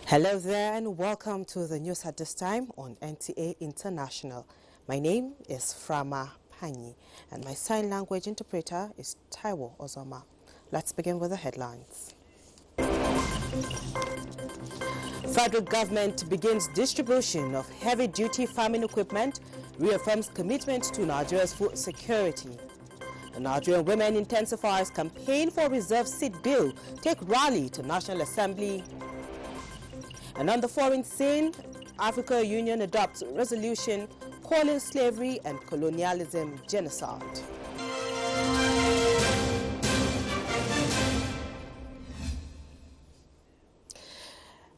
Hello there and welcome to the news at this time on NTA International. My name is Frama Panyi and my sign language interpreter is Taiwo Ozoma. Let's begin with the headlines. Federal government begins distribution of heavy-duty farming equipment, reaffirms commitment to Nigeria's food security. The Nigerian women intensifies campaign for reserve seat bill, take rally to National Assembly. And on the foreign scene, African Union adopts resolution calling slavery and colonialism genocide.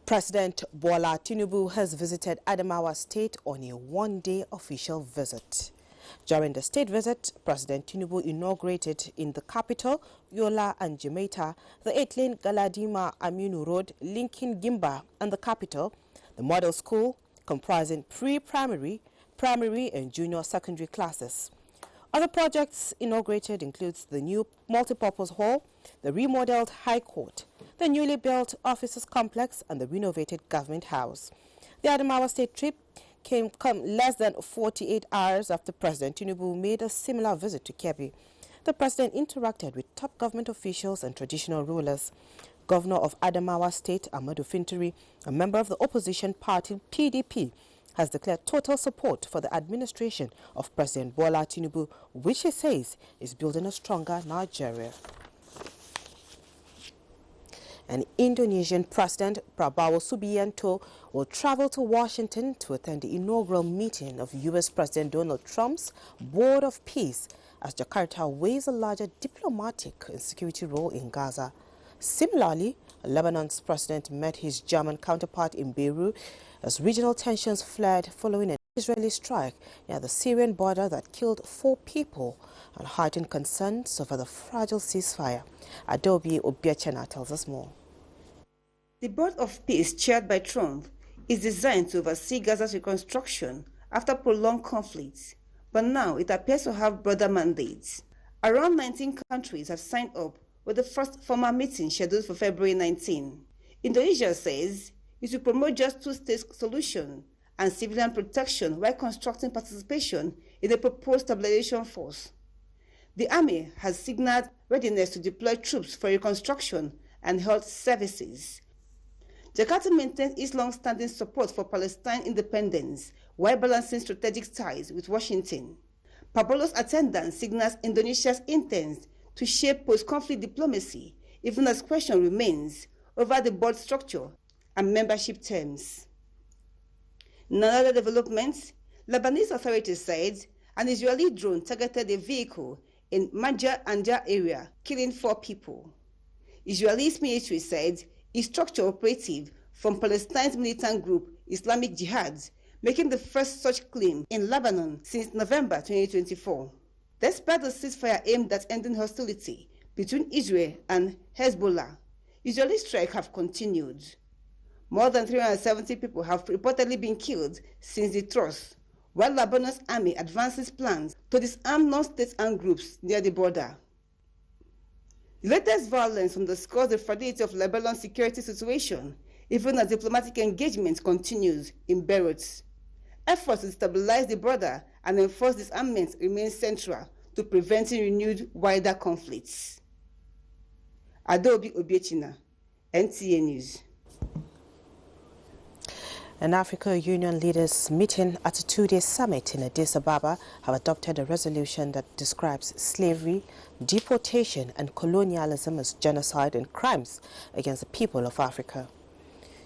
President Bola Tinubu has visited Adamawa State on a one-day official visit. During the state visit, President Tinubu inaugurated in the capital, Yola and Jamaica, the 8-lane Galadima Aminu Road linking Gimba and the capital, the model school comprising pre-primary, primary and junior secondary classes. Other projects inaugurated includes the new multipurpose hall, the remodeled High Court, the newly built officers complex and the renovated government house. The Adamawa State trip come less than 48 hours after President Tinubu made a similar visit to Kebbi. The president interacted with top government officials and traditional rulers. Governor of Adamawa State, Amadu Fintiri, a member of the opposition party PDP, has declared total support for the administration of President Bola Tinubu, which he says is building a stronger Nigeria. And Indonesian President Prabowo Subianto will travel to Washington to attend the inaugural meeting of U.S. President Donald Trump's Board of Peace as Jakarta weighs a larger diplomatic and security role in Gaza. Similarly, Lebanon's president met his German counterpart in Beirut as regional tensions flared following an Israeli strike near the Syrian border that killed 4 people and heightened concerns over the fragile ceasefire. Adobe Obiachana tells us more. The Board of Peace, chaired by Trump, is designed to oversee Gaza's reconstruction after prolonged conflicts, but now it appears to have broader mandates. Around 19 countries have signed up, with the first formal meeting scheduled for February 19. Indonesia says it will promote just two-state solution and civilian protection while constructing participation in the proposed stabilization force. The army has signaled readiness to deploy troops for reconstruction and health services. Jakarta maintains its long-standing support for Palestine independence while balancing strategic ties with Washington. Pablo's attendance signals Indonesia's intent to shape post-conflict diplomacy, even as question remains over the board structure and membership terms. In another development, Lebanese authorities said an Israeli drone targeted a vehicle in Maja Anja area, killing 4 people. Israel's military said a structure operative from Palestine's militant group Islamic Jihad, making the first such claim in Lebanon since November 2024. Despite the ceasefire aimed at ending hostility between Israel and Hezbollah, Israeli strikes have continued. More than 370 people have reportedly been killed since the truce, while Lebanon's army advances plans to disarm non-state armed groups near the border. The latest violence underscores the fragility of Lebanon's security situation, even as diplomatic engagement continues in Beirut. Efforts to stabilize the border and enforce disarmament remain central to preventing renewed wider conflicts. Adobe Obiechina, NTA News. An African Union leaders meeting at a 2-day summit in Addis Ababa have adopted a resolution that describes slavery, deportation and colonialism as genocide and crimes against the people of Africa.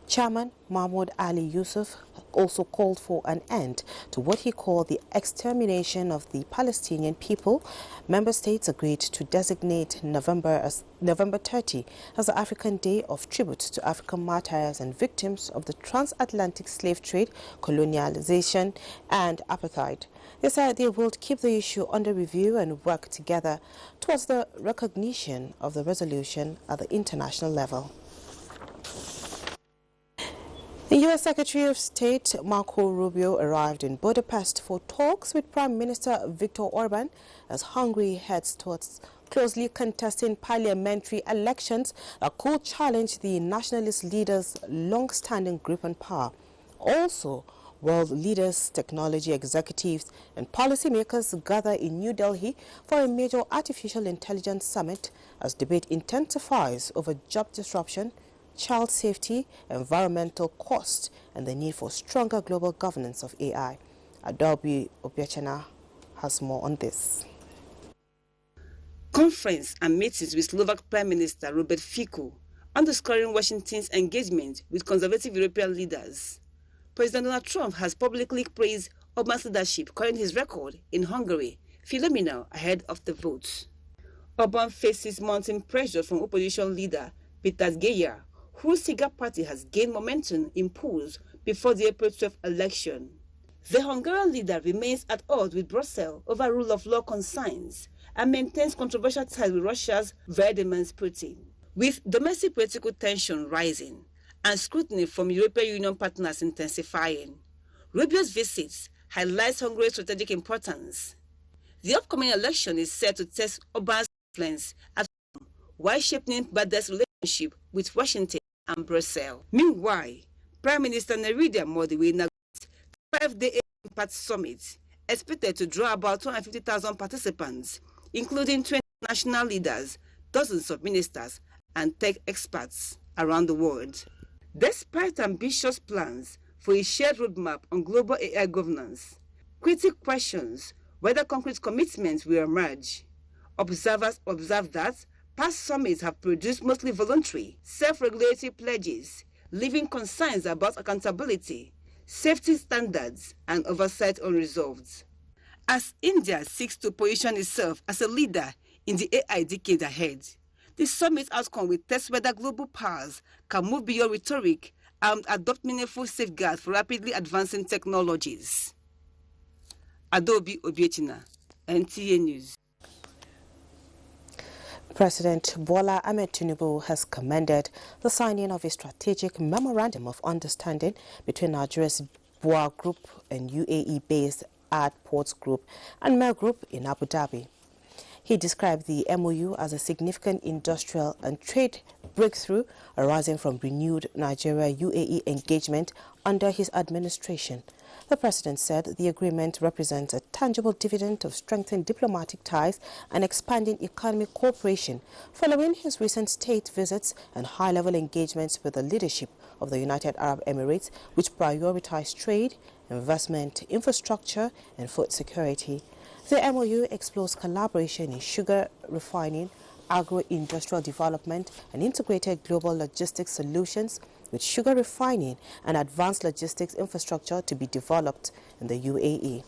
Chairman Mahmoud Ali Yusuf also called for an end to what he called the extermination of the Palestinian people. Member states agreed to designate November 30 as the African Day of Tribute to African martyrs and victims of the transatlantic slave trade, colonialization and apartheid. They said they will keep the issue under review and work together towards the recognition of the resolution at the international level. The U.S. Secretary of State Marco Rubio arrived in Budapest for talks with Prime Minister Viktor Orban as Hungary heads towards closely contesting parliamentary elections that could challenge the nationalist leader's long-standing grip on power. Also, world leaders, technology executives and policymakers gather in New Delhi for a major artificial intelligence summit as debate intensifies over job disruption, child safety, environmental cost, and the need for stronger global governance of AI. Adobe Obiachana has more on this. Conference and meetings with Slovak Prime Minister Robert Fico, underscoring Washington's engagement with conservative European leaders. President Donald Trump has publicly praised Orban's leadership, calling his record in Hungary phenomenal ahead of the vote. Orban faces mounting pressure from opposition leader Peter Geyer, whose Siga party has gained momentum in polls before the April 12th election. The Hungarian leader remains at odds with Brussels over rule of law concerns and maintains controversial ties with Russia's Vladimir Putin. With domestic political tension rising and scrutiny from European Union partners intensifying, Rubio's visits highlights Hungary's strategic importance. The upcoming election is set to test Orban's influence at home while shaping Biden's relationship with Washington and Brussels. Meanwhile, Prime Minister Narendra Modi will inaugurate the 5-day Impact Summit, expected to draw about 250,000 participants, including 20 national leaders, dozens of ministers, and tech experts around the world. Despite ambitious plans for a shared roadmap on global AI governance, critics question whether concrete commitments will emerge. Observers observe that past summits have produced mostly voluntary, self-regulatory pledges, leaving concerns about accountability, safety standards, and oversight unresolved. As India seeks to position itself as a leader in the AI decade ahead, the summit outcome will test whether global powers can move beyond rhetoric and adopt meaningful safeguards for rapidly advancing technologies. Adobe Obiachina, NTA News. President Bola Ahmed Tinubu has commended the signing of a strategic memorandum of understanding between Nigeria's BUA Group and UAE-based Ad Ports Group and Mer Group in Abu Dhabi. He described the MOU as a significant industrial and trade breakthrough arising from renewed Nigeria-UAE engagement under his administration. The president said the agreement represents a tangible dividend of strengthened diplomatic ties and expanding economic cooperation following his recent state visits and high-level engagements with the leadership of the United Arab Emirates, which prioritize trade, investment, infrastructure, and food security. The MOU explores collaboration in sugar refining, agro-industrial development, and integrated global logistics solutions, with sugar refining and advanced logistics infrastructure to be developed in the UAE.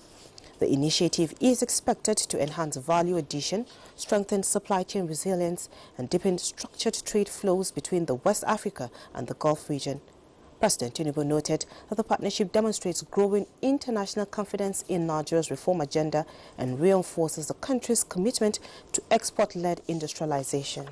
The initiative is expected to enhance value addition, strengthen supply chain resilience, and deepen structured trade flows between the West Africa and the Gulf region. President Tinubu noted that the partnership demonstrates growing international confidence in Nigeria's reform agenda and reinforces the country's commitment to export-led industrialization.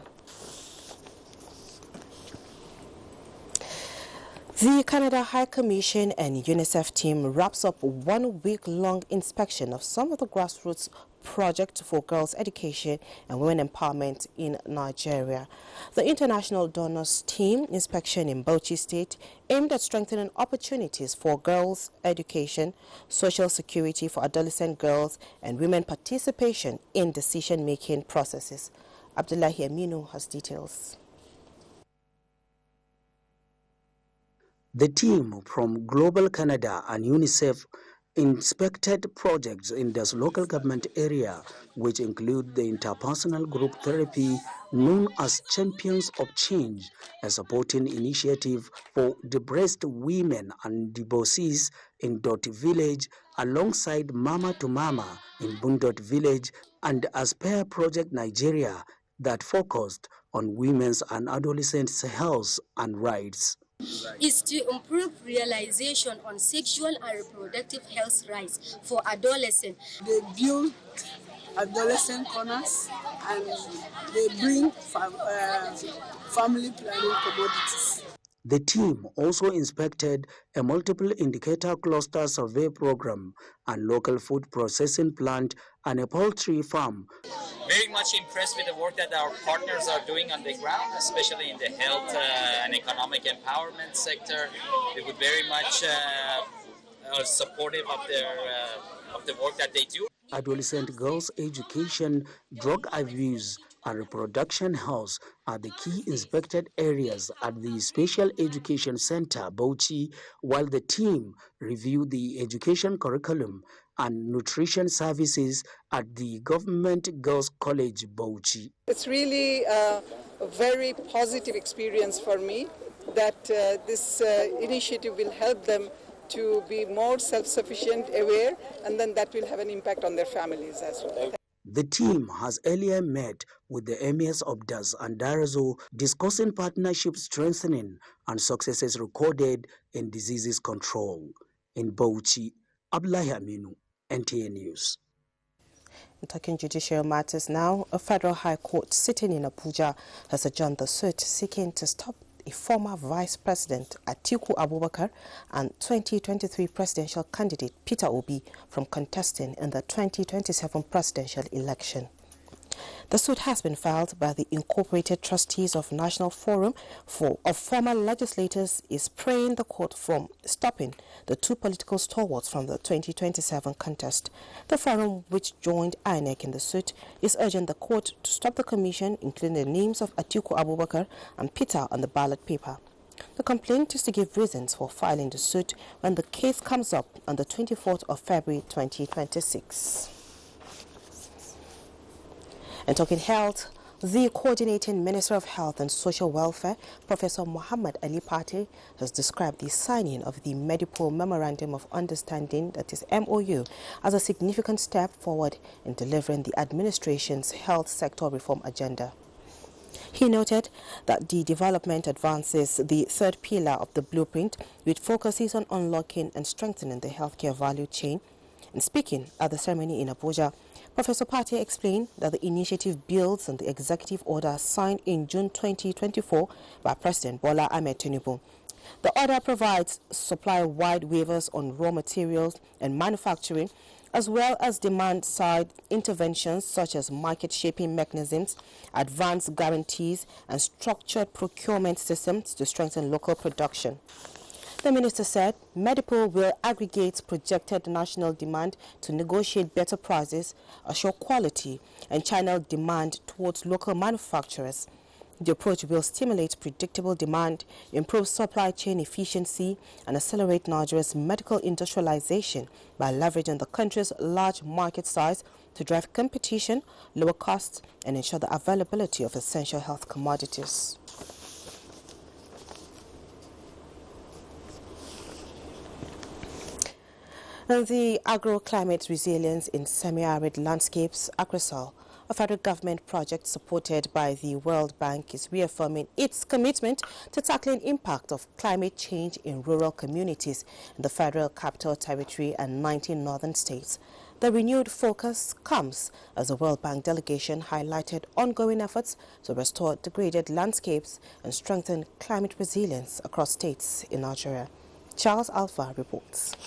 The Canada High Commission and UNICEF team wraps up a one-week-long inspection of some of the grassroots projects for girls' education and women empowerment in Nigeria. The international donors team inspection in Bauchi State aimed at strengthening opportunities for girls' education, social security for adolescent girls, and women participation in decision-making processes. Abdullahi Aminu has details. The team from Global Canada and UNICEF inspected projects in this local government area, which include the interpersonal group therapy known as Champions of Change, a supporting initiative for depressed women and divorcees in Dot Village, alongside Mama to Mama in Bundot Village, and Aspire Project Nigeria that focused on women's and adolescents' health and rights. Is to improve realization on sexual and reproductive health rights for adolescents. They build adolescent corners and they bring family planning commodities. The team also inspected a multiple indicator cluster survey program and local food processing plant and a poultry farm. Very much impressed with the work that our partners are doing on the ground, especially in the health and economic empowerment sector. They were very much supportive of the work that they do. Adolescent girls' education, drug abuse, and reproduction health are the key inspected areas at the Special Education Center, Bauchi, while the team reviewed the education curriculum and nutrition services at the Government Girls College, Bauchi. It's really a very positive experience for me that this initiative will help them to be more self-sufficient, aware, and then that will have an impact on their families as well. The team has earlier met with the emirs of Das and Darazo discussing partnership strengthening and successes recorded in diseases control. In Bauchi, Abdullahi Aminu, NTA News. Talking judicial matters now, a federal high court sitting in Abuja has adjourned the suit seeking to stop a former Vice President Atiku Abubakar and 2023 presidential candidate Peter Obi from contesting in the 2027 presidential election. The suit has been filed by the Incorporated Trustees of National Forum of Former Legislators is praying the court from stopping the two political stalwarts from the 2027 contest. The forum, which joined INEC in the suit, is urging the court to stop the commission, including the names of Atiku Abubakar and Peter on the ballot paper. The complaint is to give reasons for filing the suit when the case comes up on the 24th of February 2026. And talking health, the Coordinating Minister of Health and Social Welfare, Professor Muhammad Ali Pate, has described the signing of the Medipol Memorandum of Understanding, that is MOU, as a significant step forward in delivering the administration's health sector reform agenda. He noted that the development advances the third pillar of the blueprint, which focuses on unlocking and strengthening the healthcare value chain. In speaking at the ceremony in Abuja, Professor Pate explained that the initiative builds on the executive order signed in June 2024 by President Bola Ahmed Tinubu. The order provides supply-wide waivers on raw materials and manufacturing, as well as demand-side interventions such as market-shaping mechanisms, advanced guarantees, and structured procurement systems to strengthen local production. The minister said Medipol will aggregate projected national demand to negotiate better prices, assure quality, and channel demand towards local manufacturers. The approach will stimulate predictable demand, improve supply chain efficiency, and accelerate Nigeria's medical industrialization by leveraging the country's large market size to drive competition, lower costs, and ensure the availability of essential health commodities. And the Agro-Climate Resilience in Semi-Arid Landscapes, AgriSol, a federal government project supported by the World Bank, is reaffirming its commitment to tackling impact of climate change in rural communities in the Federal Capital Territory and 19 northern states. The renewed focus comes as the World Bank delegation highlighted ongoing efforts to restore degraded landscapes and strengthen climate resilience across states in Nigeria. Charles Alpha reports.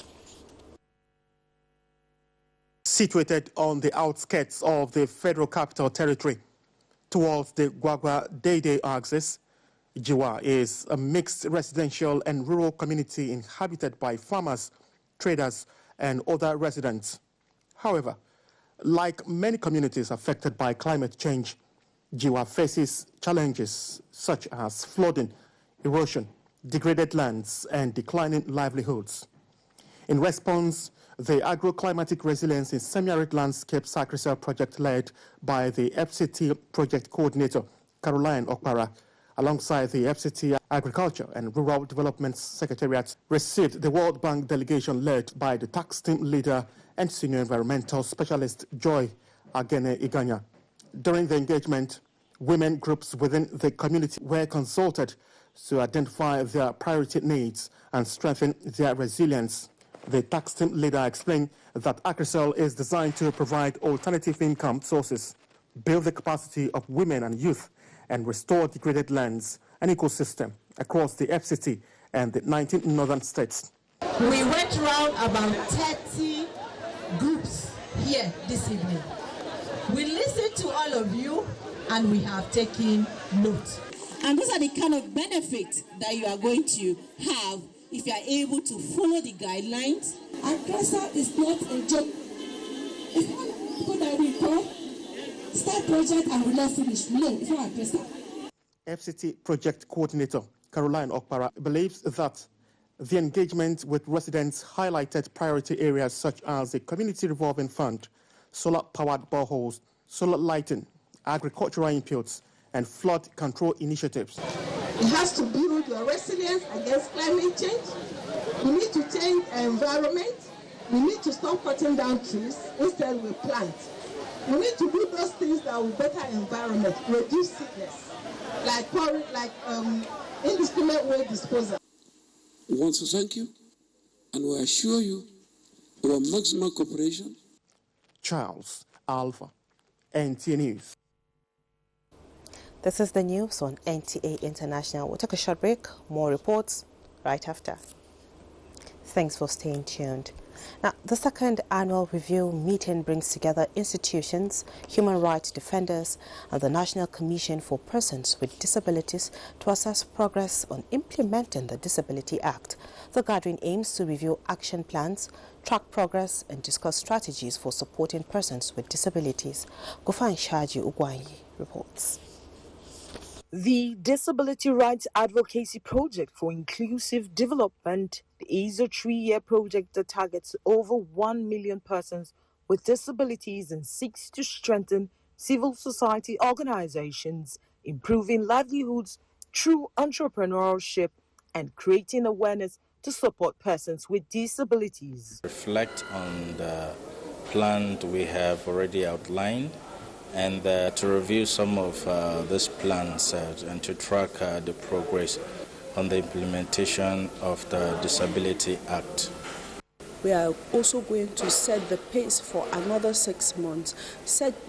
Situated on the outskirts of the Federal Capital Territory, towards the Gwagwa-Dede axis, Jiwa is a mixed residential and rural community inhabited by farmers, traders, and other residents. However, like many communities affected by climate change, Jiwa faces challenges such as flooding, erosion, degraded lands, and declining livelihoods. In response, the Agro-Climatic Resilience in Semi-Arid Landscapes AgriSol project, led by the FCT project coordinator, Caroline Okpara, alongside the FCT Agriculture and Rural Development Secretariat, received the World Bank delegation led by the tax team leader and senior environmental specialist Joy Agene Iganya. During the engagement, women groups within the community were consulted to identify their priority needs and strengthen their resilience. The tax team leader explained that AgriSol is designed to provide alternative income sources, build the capacity of women and youth, and restore degraded lands and ecosystem across the FCT and the 19 northern states. We went around about 30 groups here this evening. We listened to all of you and we have taken note. And these are the kind of benefits that you are going to have if you are able to follow the guidelines. Aggressor is not a joke. It's not people that we call start project and will not finish. No, it's not aggressor. FCT project coordinator Caroline Okpara believes that the engagement with residents highlighted priority areas such as the community revolving fund, solar-powered boreholes, solar lighting, agricultural inputs, and flood control initiatives. It has to build your resilience against climate change. We need to change our environment. We need to stop cutting down trees. Instead, we plant. We need to do those things that will better environment, reduce sickness, like indiscriminate waste disposal. We want to thank you, and we assure you our maximum cooperation. Charles Alpha, NTA News. This is the news on NTA International. We'll take a short break. More reports right after. Thanks for staying tuned. Now, the second annual review meeting brings together institutions, human rights defenders, and the National Commission for Persons with Disabilities to assess progress on implementing the Disability Act. The gathering aims to review action plans, track progress, and discuss strategies for supporting persons with disabilities. Gofan Shaji Ugwanyi reports. The Disability Rights Advocacy Project for Inclusive Development is a 3-year project that targets over 1 million persons with disabilities and seeks to strengthen civil society organizations, improving livelihoods through entrepreneurship, and creating awareness to support persons with disabilities. Reflect on the plan we have already outlined, and to review some of these plans and to track the progress on the implementation of the Disability Act. We are also going to set the pace for another 6 months,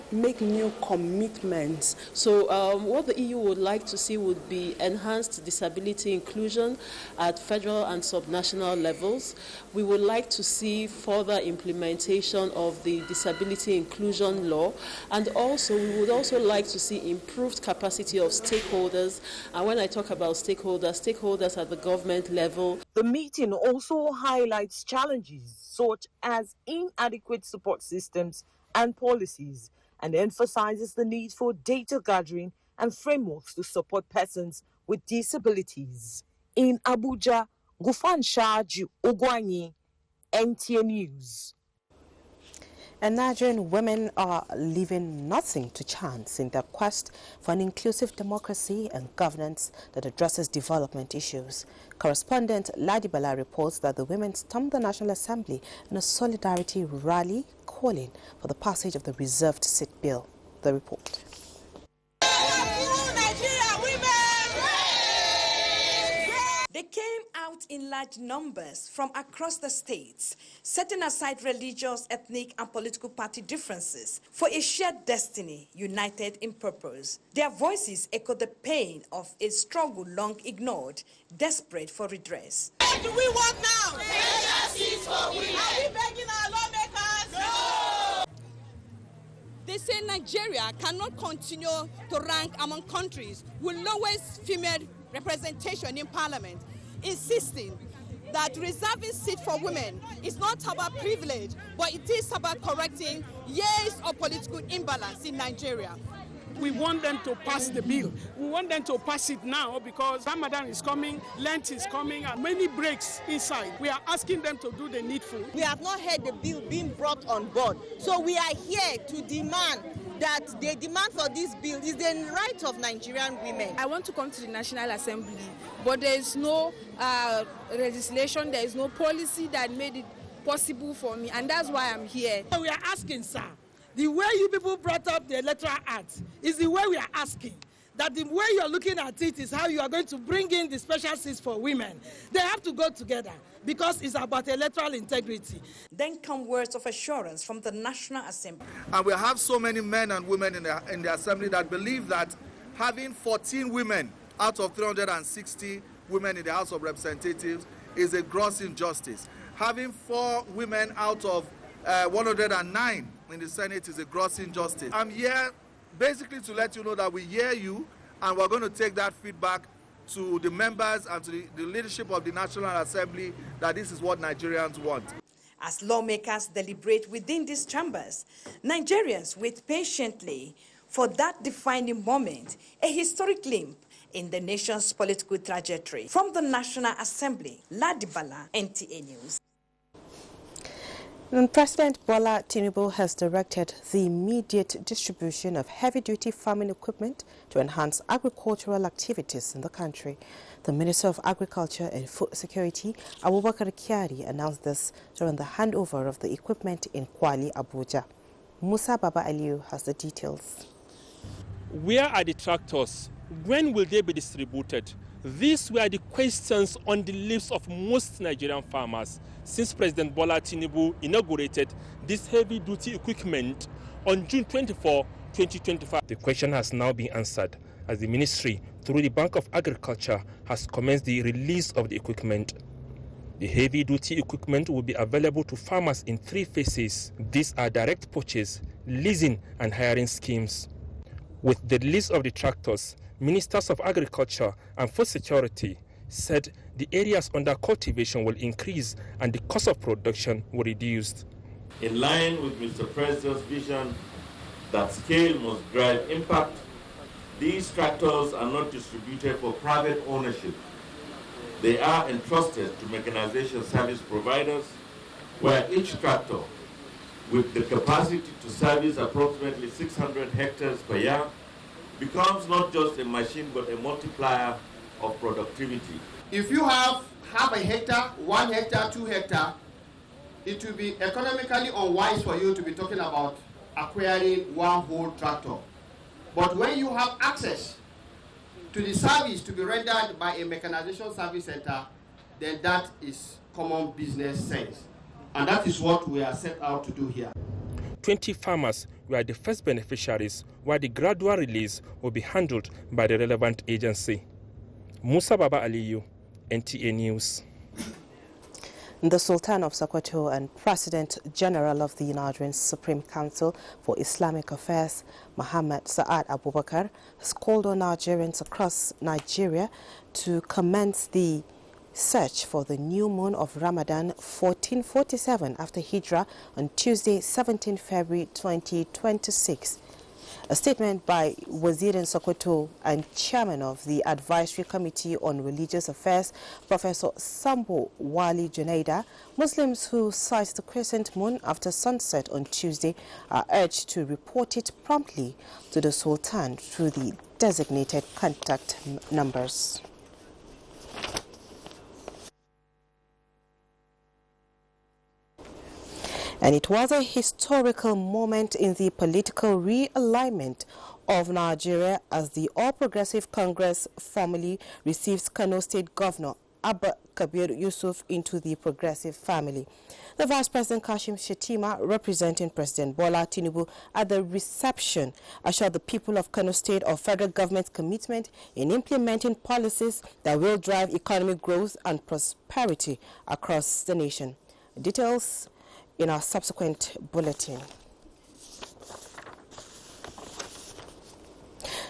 make new commitments. So what the EU would like to see would be enhanced disability inclusion at federal and subnational levels. We would like to see further implementation of the disability inclusion law, and also we would also like to see improved capacity of stakeholders. And when I talk about stakeholders at the government level. The meeting also highlights challenges such as inadequate support systems and policies, and emphasizes the need for data gathering and frameworks to support persons with disabilities. In Abuja, Gufan Shaju Ogwanyi, NTA News. And Nigerian women are leaving nothing to chance in their quest for an inclusive democracy and governance that addresses development issues. Correspondent Ladibala reports that the women stormed the National Assembly in a solidarity rally calling for the passage of the reserved seat bill. The report. They came out in large numbers from across the states, setting aside religious, ethnic, and political party differences for a shared destiny, united in purpose. Their voices echoed the pain of a struggle long ignored, desperate for redress. What do we want now? Justice for women. Are we begging our lawmakers? No! They say Nigeria cannot continue to rank among countries with lowest female representation in parliament, insisting that reserving seats for women is not about privilege, but it is about correcting years of political imbalance in Nigeria. We want them to pass the bill. We want them to pass it now because Ramadan is coming, Lent is coming, and many breaks inside. We are asking them to do the needful. We have not heard the bill being brought on board. So we are here to demand that the demand for this bill is the right of Nigerian women. I want to come to the National Assembly, but there is no legislation, there is no policy that made it possible for me, and that's why I'm here. We are asking, sir, the way you people brought up the Electoral Act is the way we are asking. That the way you are looking at it is how you are going to bring in the special seats for women. They have to go together because it's about electoral integrity. Then come words of assurance from the National Assembly. And we have so many men and women in the Assembly that believe that having 14 women out of 360 women in the House of Representatives is a gross injustice. Having 4 women out of 109 in the Senate is a gross injustice. I'm here basically to let you know that we hear you, and we're going to take that feedback to the members and to the leadership of the National Assembly that this is what Nigerians want. As lawmakers deliberate within these chambers, Nigerians wait patiently for that defining moment, a historic glimpse in the nation's political trajectory. From the National Assembly, Ladibala, NTA News. And President Bola Tinubu has directed the immediate distribution of heavy-duty farming equipment to enhance agricultural activities in the country. The Minister of Agriculture and Food Security, Abubakar Kyari, announced this during the handover of the equipment in Kwali, Abuja. Musa Baba Aliyu has the details. Where are the tractors? When will they be distributed? These were the questions on the lips of most Nigerian farmers since President Bola Tinubu inaugurated this heavy-duty equipment on June 24, 2025. The question has now been answered as the ministry, through the Bank of Agriculture, has commenced the release of the equipment. The heavy-duty equipment will be available to farmers in 3 phases. These are direct purchase, leasing, and hiring schemes. With the release of the tractors, Ministers of Agriculture and Food Security said the areas under cultivation will increase and the cost of production will reduce. In line with Mr. President's vision that scale must drive impact, these tractors are not distributed for private ownership. They are entrusted to mechanization service providers, where each tractor, with the capacity to service approximately 600 hectares per year, becomes not just a machine but a multiplier of productivity. If you have half a hectare, 1 hectare, 2 hectares, it will be economically unwise for you to be talking about acquiring one whole tractor. But when you have access to the service to be rendered by a mechanization service center, then that is common business sense. And that is what we are set out to do here. 20 farmers were the first beneficiaries, while the gradual release will be handled by the relevant agency. Musa Baba Aliyu, NTA News. The Sultan of Sokoto and President General of the Nigerian Supreme Council for Islamic Affairs, Muhammad Sa'ad Abubakar, has called on Nigerians across Nigeria to commence the search for the new moon of Ramadan 1447 after Hijrah on Tuesday, 17 February 2026. A statement by Wazir in Sokoto and Chairman of the Advisory Committee on Religious Affairs, Professor Sambo Wali Junaida, Muslims who sight the crescent moon after sunset on Tuesday are urged to report it promptly to the Sultan through the designated contact numbers. And it was a historical moment in the political realignment of Nigeria as the All Progressive Congress formally receives Kano State Governor Abba Kabir Yusuf into the Progressive family. The Vice President Kashim Shettima, representing President Bola Tinubu at the reception, assured the people of Kano State of federal government's commitment in implementing policies that will drive economic growth and prosperity across the nation. Details in our subsequent bulletin.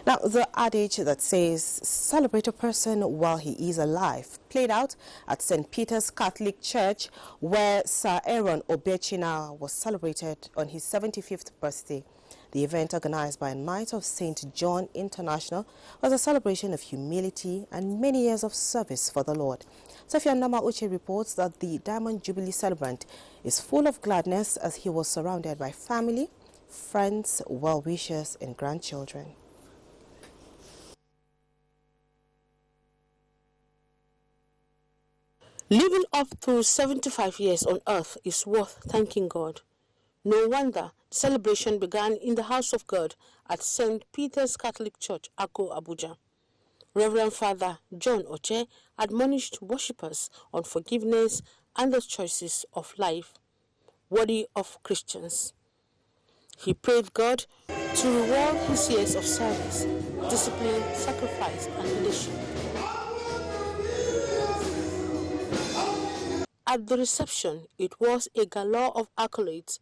Now, the adage that says, celebrate a person while he is alive, played out at St. Peter's Catholic Church, where Sir Aaron Obechina was celebrated on his 75th birthday. The event, organized by Knights of St. John International, was a celebration of humility and many years of service for the Lord. Sophia Nama Uche reports that the Diamond Jubilee celebrant is full of gladness as he was surrounded by family, friends, well-wishers, and grandchildren. Living up to 75 years on earth is worth thanking God. No wonder the celebration began in the house of God at St. Peter's Catholic Church, Akko, Abuja. Reverend Father John Oche admonished worshippers on forgiveness and the choices of life worthy of Christians. He prayed God to reward his years of service, discipline, sacrifice, and leadership. At the reception, it was a galore of accolades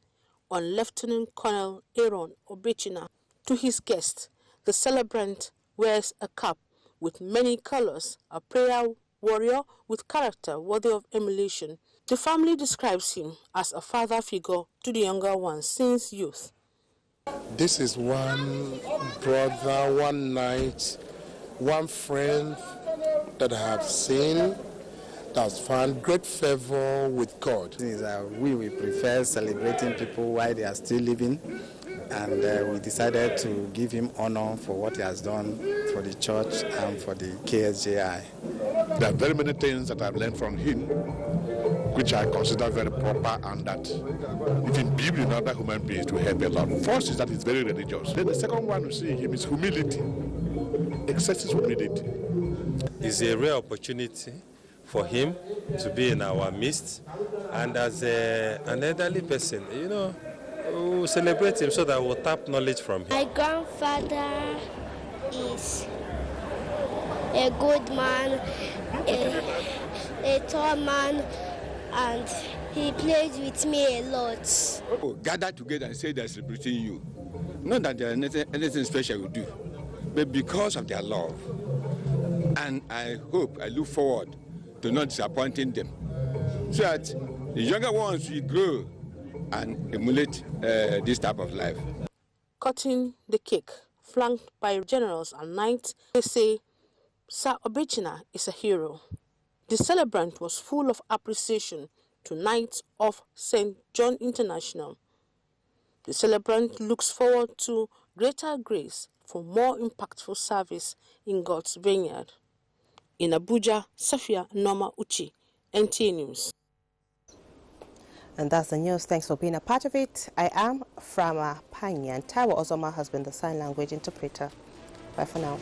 on Lieutenant Colonel Aaron Obechina. To his guest, the celebrant wears a cap with many colors, a prayer warrior with character worthy of emulation. The family describes him as a father figure to the younger ones since youth. This is one brother, one knight, one friend that I have seen that's found great favor with God. We prefer celebrating people while they are still living, and we decided to give him honor for what he has done for the church and for the KSJI. There are very many things that I've learned from him, which I consider very proper, and that if he believed in other human beings to help a lot. First is that he's very religious. Then the second one we see in him is humility, excessive humility. It's a rare opportunity for him to be in our midst, and as an elderly person, we'll celebrate him so that we'll tap knowledge from him. My grandfather is a good man, a tall man, and he plays with me a lot. Gather together and say they're celebrating you. Not that there's anything special we do, but because of their love. And I look forward to not disappointing them, so that the younger ones will grow and emulate this type of life. Cutting the cake, flanked by generals and knights, they say Sir Obechina is a hero. The celebrant was full of appreciation to Knights of St. John International. The celebrant looks forward to greater grace for more impactful service in God's vineyard. In Abuja, Safia Noma Uchi, NTA News. And that's the news. Thanks for being a part of it. I am Frama Panyan. Taiwo Ozoma has been the sign language interpreter. Bye for now.